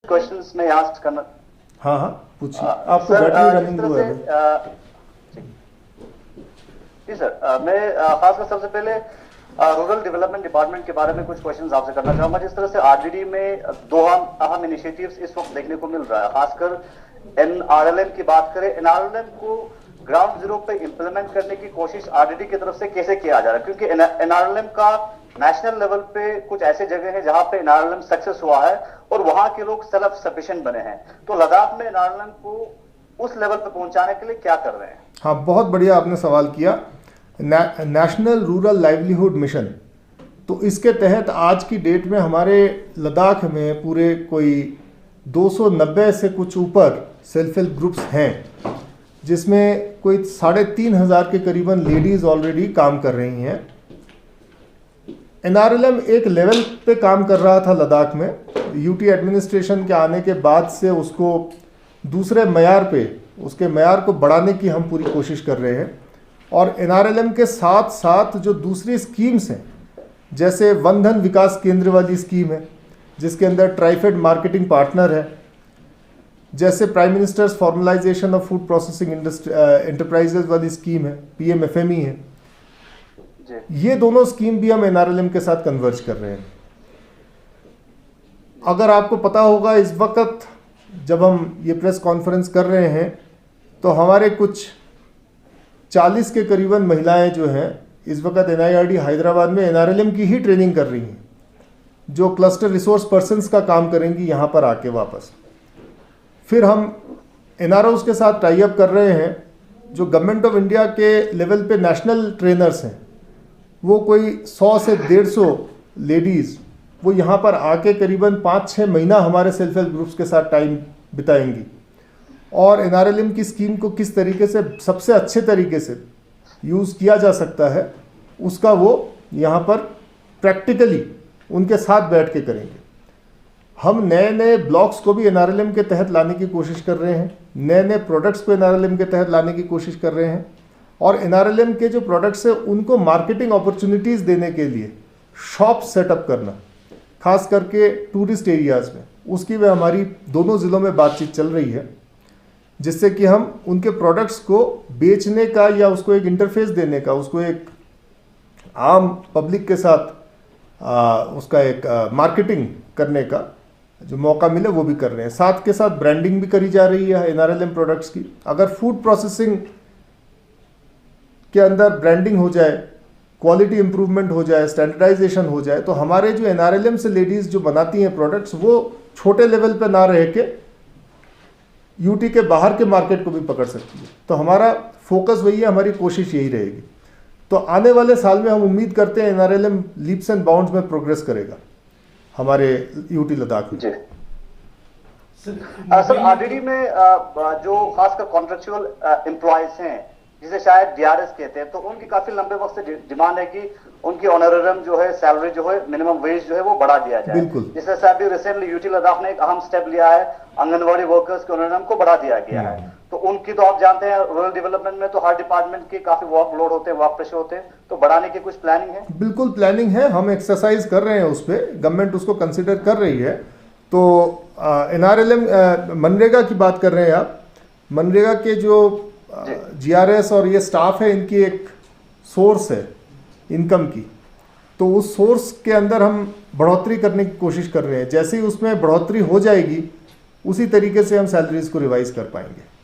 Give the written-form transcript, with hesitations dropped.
Questions मैं ask करना। हाँ हाँ पूछिए, आपको बैटरी रनिंग हुआ है? जी सर, मैं खासकर सबसे पहले रूरल डेवलपमेंट डिपार्टमेंट के बारे में कुछ क्वेश्चंस आपसे करना चाहूंगा। जिस तरह से आरडीडी में दो अहम इनिशिएटिव्स इस वक्त देखने को मिल रहा है, खासकर एनआरएलएम की बात करें, एनआरएलएम को ग्राउंड जीरो पे इंप्लीमेंट करने की कोशिश आरडीडी की तरफ से कैसे किया जा रहा है? क्योंकि एनआरएलएम का नेशनल लेवल पे कुछ ऐसे जगह है जहां पे एनआरएलएम सक्सेस हुआ है और वहां के लोग सेल्फ सफिशिएंट बने हैं, तो लद्दाख में एनआरएलएम को उस लेवल पे पहुंचाने के लिए क्या कर रहे हैं? हाँ, बहुत बढ़िया आपने सवाल किया। नेशनल रूरल लाइवलीहुड मिशन, तो इसके तहत आज की डेट में हमारे लद्दाख में पूरे कोई 290 से कुछ ऊपर सेल्फ हेल्प ग्रुप्स हैं, जिसमें कोई 3,500 के करीबन लेडीज़ ऑलरेडी काम कर रही हैं। एनआरएलएम एक लेवल पे काम कर रहा था लद्दाख में, यूटी एडमिनिस्ट्रेशन के आने के बाद से उसको दूसरे मयार पे, उसके मयार को बढ़ाने की हम पूरी कोशिश कर रहे हैं। और एनआरएलएम के साथ साथ जो दूसरी स्कीम्स हैं, जैसे वनधन विकास केंद्र वाली स्कीम है जिसके अंदर ट्राइफेड मार्केटिंग पार्टनर है, जैसे prime ministers formalisation of food processing enterprises वाली स्कीम है, पीएमएफएमई है, ये दोनों स्कीम भी हम एनआरएलएम के साथ कन्वर्ज कर रहे हैं। अगर आपको पता होगा, इस वक्त जब हम ये प्रेस कॉन्फ्रेंस कर रहे हैं तो हमारे कुछ 40 के करीबन महिलाएं जो हैं इस वक्त एनआईआरडी हैदराबाद में एनआरएलएम की ही ट्रेनिंग कर रही हैं, जो क्लस्टर रिसोर्स पर्सन्स का काम करेंगी यहाँ पर आके वापस। फिर हम एनआरओज के साथ टाई अप कर रहे हैं, जो गवर्नमेंट ऑफ इंडिया के लेवल पे नेशनल ट्रेनर्स हैं, वो कोई 100 से 150 लेडीज़ वो यहाँ पर आके करीबन 5-6 महीना हमारे सेल्फ हेल्प ग्रुप्स के साथ टाइम बिताएंगी और एनआरएलएम की स्कीम को किस तरीके से सबसे अच्छे तरीके से यूज़ किया जा सकता है उसका वो यहाँ पर प्रैक्टिकली उनके साथ बैठ के करेंगे। हम नए नए ब्लॉक्स को भी एनआरएलएम के तहत लाने की कोशिश कर रहे हैं, नए नए प्रोडक्ट्स को एनआरएलएम के तहत लाने की कोशिश कर रहे हैं और एनआरएलएम के जो प्रोडक्ट्स हैं उनको मार्केटिंग अपॉर्चुनिटीज़ देने के लिए शॉप सेटअप करना, खास करके टूरिस्ट एरियाज़ में, उसकी वह हमारी दोनों ज़िलों में बातचीत चल रही है, जिससे कि हम उनके प्रोडक्ट्स को बेचने का या उसको एक इंटरफेस देने का, उसको एक आम पब्लिक के साथ उसका एक मार्केटिंग करने का जो मौका मिले वो भी कर रहे हैं। साथ के साथ ब्रांडिंग भी करी जा रही है एनआरएलएम प्रोडक्ट्स की। अगर फूड प्रोसेसिंग के अंदर ब्रांडिंग हो जाए, क्वालिटी इंप्रूवमेंट हो जाए, स्टैंडर्डाइजेशन हो जाए, तो हमारे जो एनआरएलएम से लेडीज़ जो बनाती हैं प्रोडक्ट्स, वो छोटे लेवल पे ना रह के यूटी के बाहर के मार्केट को भी पकड़ सकती है। तो हमारा फोकस वही है, हमारी कोशिश यही रहेगी। तो आने वाले साल में हम उम्मीद करते हैं एनआरएलएम लीप्स एंड बाउंड्स में प्रोग्रेस करेगा हमारे यूटी लद्दाख में। सर, आरडीडी में जो खासकर कॉन्ट्रेक्चुअल एम्प्लॉयज हैं, जिसे शायद डीआरएस कहते हैं, तो उनकी काफी लंबे वक्त से डिमांड है कि उनकी ऑनरेरियम जो है, सैलरी जो है, मिनिमम वेज जो है वो बढ़ा दिया जाए। जिससे से अभी रिसेंटली यूटी लद्दाख ने एक अहम स्टेप लिया है, आंगनबाड़ी वर्कर्स के ऑनरेरियम को बढ़ा दिया गया है। तो उनकी तो आप जानते हैं रूरल डेवलपमेंट में तो हर डिपार्टमेंट के काफी वर्कलोड होते हैं, वर्क प्रेशर होते हैं, तो बढ़ाने की कुछ प्लानिंग है? बिल्कुल प्लानिंग है, हम एक्सरसाइज कर रहे हैं उस पर, गवर्नमेंट उसको कंसिडर कर रही है। तो एनआरएलएम मनरेगा की बात कर रहे हैं आप, मनरेगा के जो जीआरएस और ये स्टाफ है, इनकी एक सोर्स है इनकम की, तो उस सोर्स के अंदर हम बढ़ोतरी करने की कोशिश कर रहे हैं। जैसे ही उसमें बढ़ोतरी हो जाएगी उसी तरीके से हम सैलरीज को रिवाइज कर पाएंगे।